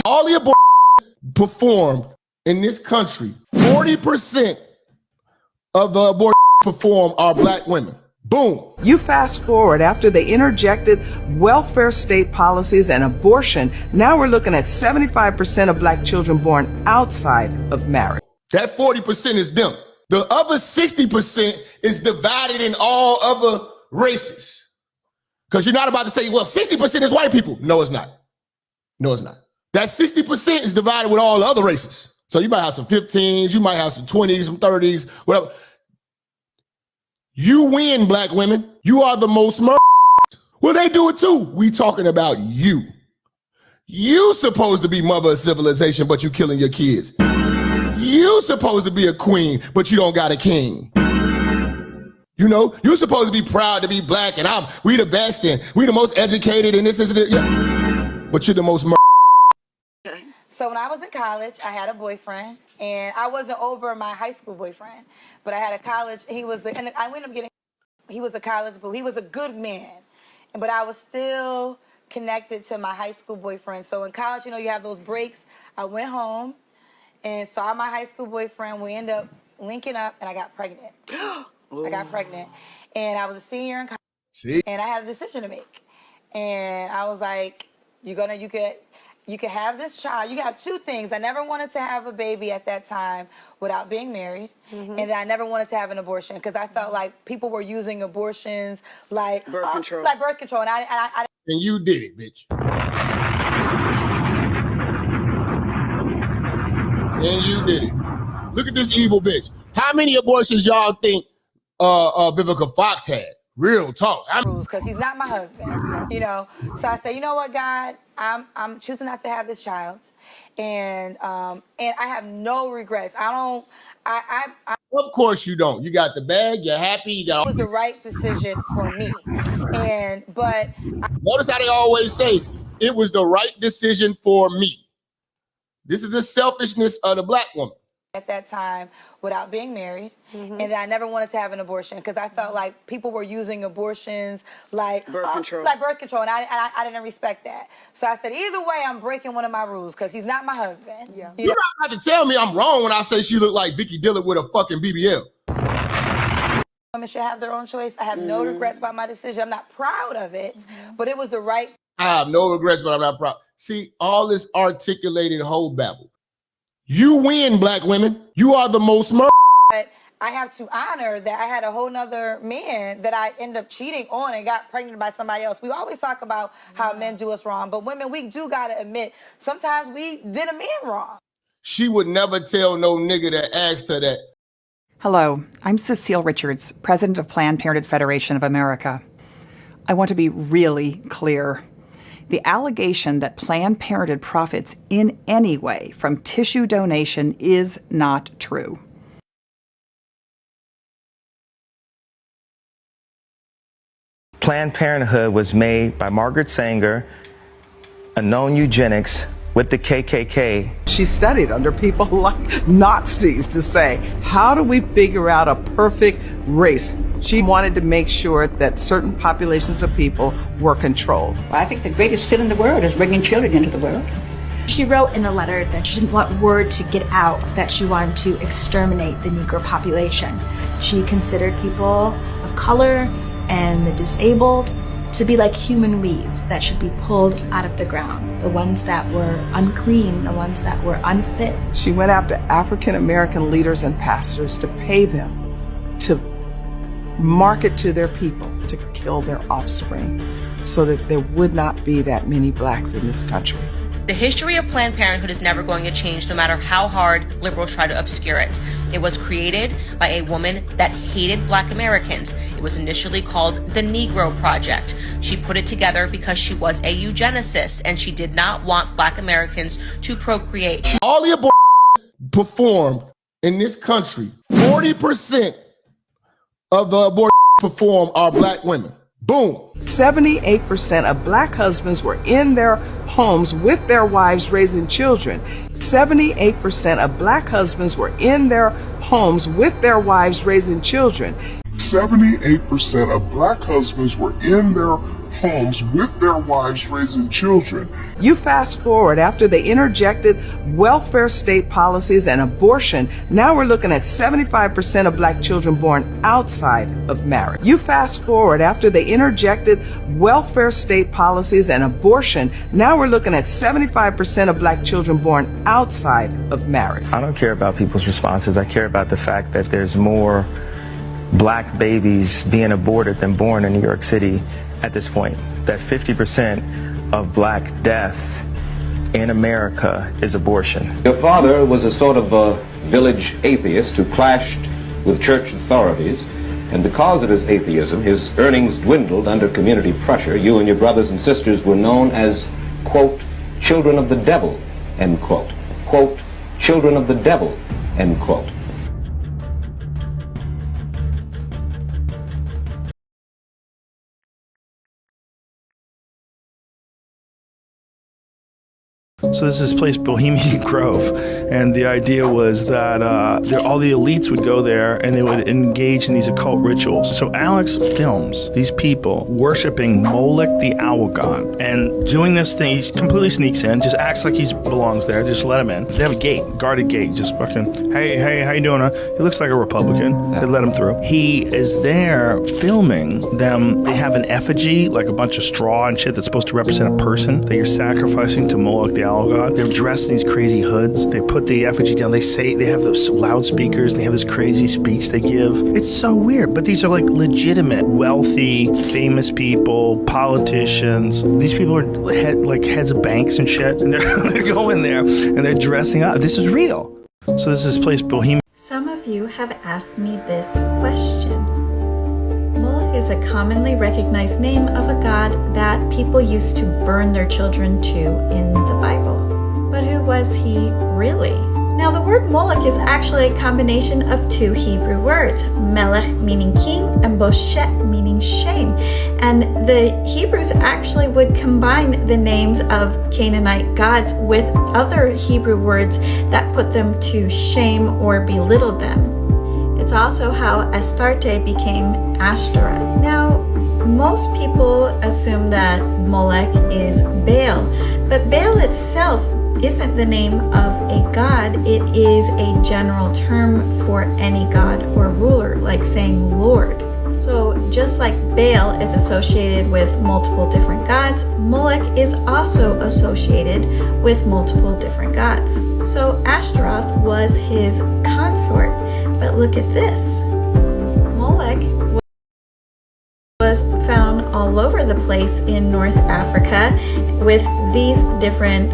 All the abortions performed in this country, 40% of the abortions performed are black women. Boom. You fast forward after they interjected welfare state policies and abortion. Now we're looking at 75% of black children born outside of marriage. That 40% is them. The other 60% is divided in all other races. Because you're not about to say, well, 60% is white people. No, it's not. No, it's not. That 60% is divided with all the other races. So you might have some 15s, you might have some 20s, some 30s, whatever. You win, black women. You are the most murdered. Well, they do it too. We talking about you. You supposed to be mother of civilization, but you killing your kids. You supposed to be a queen, but you don't got a king. You know, you're supposed to be proud to be black and we the best and we the most educated and this is it. Yeah. But you're the most So when I was in college, I had a boyfriend, and I wasn't over my high school boyfriend, but I had a college. He was and I ended up getting. He was a college boo. He was a good man, but I was still connected to my high school boyfriend. So in college, you know, you have those breaks. I went home and saw my high school boyfriend. We ended up linking up, and I got pregnant. I got pregnant, and I was a senior in college, and I had a decision to make, and I was like, you could have this child. You got two things. I never wanted to have a baby at that time without being married. And then I never wanted to have an abortion because I felt like people were using abortions like birth control. Like birth control. And you did it, bitch. And you did it. Look at this evil bitch. How many abortions y'all think Vivica Fox had? Real talk. Because he's not my husband, you know. So I say, you know what, God, I'm choosing not to have this child, and I have no regrets. Of course you don't. You got the bag. You're happy. You got. It was the right decision for me, but notice how they always say it was the right decision for me. This is the selfishness of the black woman. At that time without being married, and then I never wanted to have an abortion because I felt like people were using abortions like birth control, and I didn't respect that. So I said, either way, I'm breaking one of my rules because he's not my husband. Yeah. You're not about to tell me I'm wrong when I say she looked like Vicky Dillard with a fucking BBL. Women should have their own choice. I have no regrets about my decision. I'm not proud of it, but it was the right. I have no regrets, but I'm not proud. See, all this articulated whole babble. You win, black women. You are the most murdered. But I have to honor that I had a whole nother man that I ended up cheating on and got pregnant by somebody else. We always talk about how men do us wrong, but women, we do got to admit, sometimes we did a man wrong. She would never tell no nigga that asked her that. Hello, I'm Cecile Richards, president of Planned Parenthood Federation of America. I want to be really clear. The allegation that Planned Parenthood profits in any way from tissue donation is not true. Planned Parenthood was made by Margaret Sanger, a known eugenics with the KKK. She studied under people like Nazis to say, how do we figure out a perfect race? She wanted to make sure that certain populations of people were controlled. Well, I think the greatest sin in the world is bringing children into the world. She wrote in a letter that she didn't want word to get out that she wanted to exterminate the Negro population. She considered people of color and the disabled to be like human weeds that should be pulled out of the ground, the ones that were unclean, the ones that were unfit. She went after African American leaders and pastors to pay them to market to their people to kill their offspring so that there would not be that many blacks in this country. The history of Planned Parenthood is never going to change no matter how hard liberals try to obscure it. It was created by a woman that hated black Americans. It was initially called the Negro Project. She put it together because she was a eugenicist and she did not want black Americans to procreate. All the abortions performed in this country, 40% of the abortions performed are black women. Boom. 78% of black husbands were in their homes with their wives raising children. 78% of black husbands were in their homes with their wives raising children. 78% of black husbands were in their homes with their wives raising children. You fast forward after they interjected welfare state policies and abortion. Now we're looking at 75% of black children born outside of marriage. You fast forward after they interjected welfare state policies and abortion. Now we're looking at 75% of black children born outside of marriage. I don't care about people's responses. I care about the fact that there's more black babies being aborted than born in New York City at this point. That 50% of black death in America is abortion. Your father was a sort of a village atheist who clashed with church authorities, and because of his atheism, his earnings dwindled under community pressure. You and your brothers and sisters were known as, quote, children of the devil, end quote. Quote, children of the devil, end quote. So this is this place, Bohemian Grove, and the idea was that all the elites would go there and they would engage in these occult rituals. So Alex films these people worshiping Moloch, the owl god, and doing this thing. He completely sneaks in, just acts like he belongs there, just let him in. They have a gate, guarded gate, just fucking, hey, how you doing? He looks like a Republican. They let him through. He is there filming them. They have an effigy, like a bunch of straw and shit that's supposed to represent a person that you're sacrificing to Moloch, the owl god. They're dressed in these crazy hoods. They put the effigy down. They say, they have those loudspeakers. They have this crazy speech they give. It's so weird, but these are like legitimate, wealthy, famous people, politicians. These people are heads of banks and shit, and they're going there and they're dressing up. This is real. So this is this place, Bohemian. Some of you have asked me this question. Moloch is a commonly recognized name of a god that people used to burn their children to in the Bible. But who was he really? Now, the word Moloch is actually a combination of two Hebrew words, Melech meaning king and Boshet meaning shame. And the Hebrews actually would combine the names of Canaanite gods with other Hebrew words that put them to shame or belittled them. It's also how Astarte became Ashtaroth. Now, most people assume that Molech is Baal, but Baal itself isn't the name of a god. It is a general term for any god or ruler, like saying Lord. So just like Baal is associated with multiple different gods, Molech is also associated with multiple different gods. So Ashtaroth was his consort. But look at this. Molech was found all over the place in North Africa with these different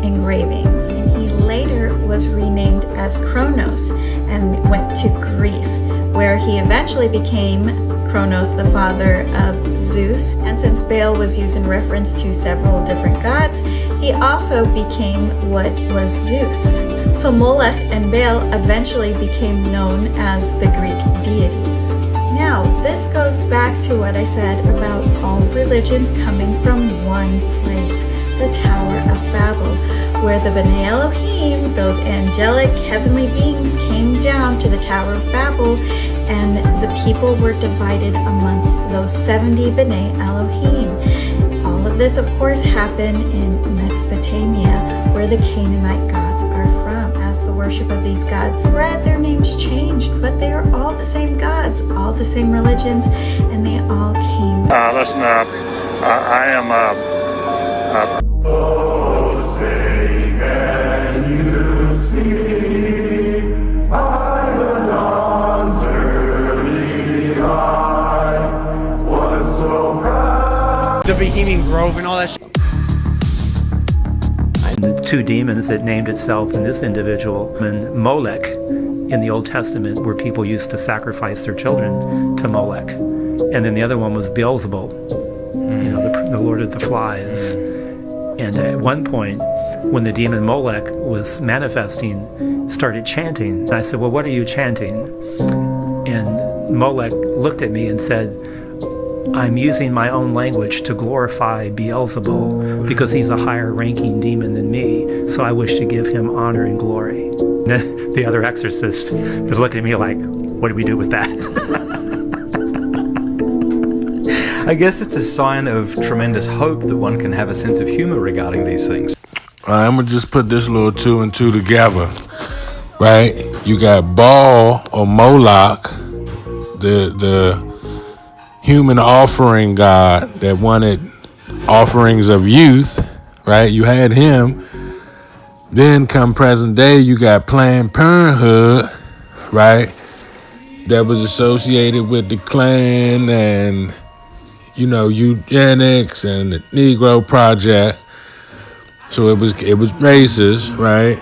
engravings. And he later was renamed as Kronos and went to Greece, where he eventually became Kronos, the father of Zeus. And since Baal was used in reference to several different gods, he also became what was Zeus. So Molech and Baal eventually became known as the Greek deities. Now, this goes back to what I said about all religions coming from one place, the Tower of Babel, where the B'nai Elohim, those angelic heavenly beings, came down to the Tower of Babel, and the people were divided amongst those 70 B'nai Elohim. All of this, of course, happened in Mesopotamia, where the Canaanite gods are from. As the worship of these gods spread, their names changed, but they are all the same gods, all the same religions, and they all came. Listen, I am the Bohemian Grove and all that shit. The two demons that named itself in this individual, and Molech in the Old Testament, where people used to sacrifice their children to Molech. And then the other one was Beelzebul, the Lord of the Flies. And at one point, when the demon Molech was manifesting, started chanting. And I said, well, what are you chanting? And Molech looked at me and said, I'm using my own language to glorify Beelzebul because he's a higher ranking demon than me, so I wish to give him honor and glory. And the other exorcist was looking at me like, what do we do with that? I guess it's a sign of tremendous hope that one can have a sense of humor regarding these things. I'm gonna just put this little 2 and 2 together, right? You got Baal or Moloch, the human offering god that wanted offerings of youth, right? You had him. Then come present day, you got Planned Parenthood, right? That was associated with the Klan and, eugenics and the Negro Project. So it was racist, right?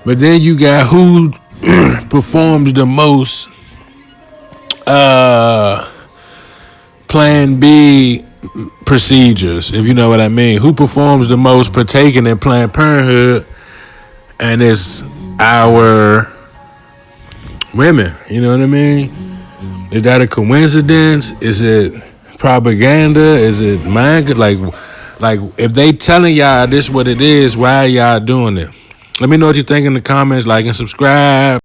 But then you got who performs the most Plan B procedures, if you know what I mean. Who performs the most partaking in Planned Parenthood? And it's our women, you know what I mean? Is that a coincidence? Is it propaganda? Is it mind? Like if they telling y'all this what it is, why are y'all doing it? Let me know what you think in the comments, like and subscribe.